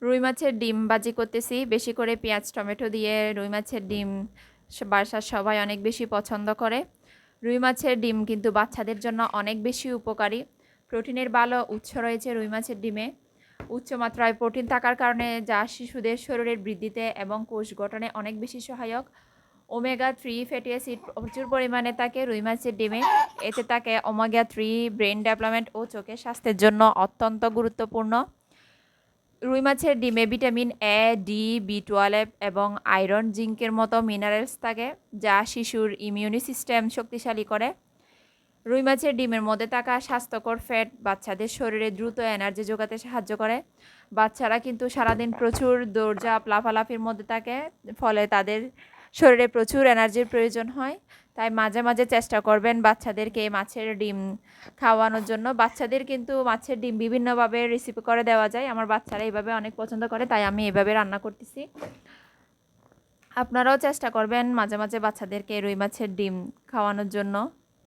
রুই মাছের ডিম ভাজি করতেছি বেশি করে পেঁয়াজ টমেটো দিয়ে। রুই মাছের ডিম বাসার সবাই অনেক বেশি পছন্দ করে। রুই মাছের ডিম কিন্তু বাচ্চাদের জন্য অনেক বেশি উপকারী। প্রোটিনের ভালো উৎস রয়েছে রুই মাছের ডিমে। উচ্চ মাত্রায় প্রোটিন থাকার কারণে যা শিশুদের শরীরের বৃদ্ধিতে এবং কোষ গঠনে অনেক বেশি সহায়ক। ওমেগা-3 ফ্যাটি অ্যাসিড প্রচুর পরিমাণে থাকে রুই মাছের ডিমে। এতে থাকে ওমেগা-3 ব্রেন ডেভেলপমেন্ট ও চোখের স্বাস্থ্যের জন্য অত্যন্ত গুরুত্বপূর্ণ। রুই মাছের ডিমে ভিটামিন এ, ডি, বি12 এবং আয়রন, জিঙ্কের মতো মিনারেলস থাকে যা শিশুর ইমিউনি সিস্টেম শক্তিশালী করে। রুই মাছের ডিমের মধ্যে থাকা স্বাস্থ্যকর ফ্যাট বাচ্চাদের শরীরে দ্রুত এনার্জি যোগাতে সাহায্য করে। বাচ্চারা কিন্তু সারাদিন প্রচুর দৌড়ঝাঁপ লাফালাফির মধ্যে থাকে, ফলে তাদের শরীরে প্রচুর এনার্জির প্রয়োজন হয়। তাই মাঝে মাঝে চেষ্টা করবেন বাচ্চাদেরকে মাছের ডিম খাওয়ানোর জন্য। বাচ্চাদের কিন্তু মাছের ডিম বিভিন্নভাবে রেসিপি করে দেওয়া যায়। আমার বাচ্চারা এইভাবে অনেক পছন্দ করে, তাই আমি এভাবে রান্না করতেছি। আপনারাও চেষ্টা করবেন মাঝে মাঝে বাচ্চাদেরকে রুই মাছের ডিম খাওয়ানোর জন্য।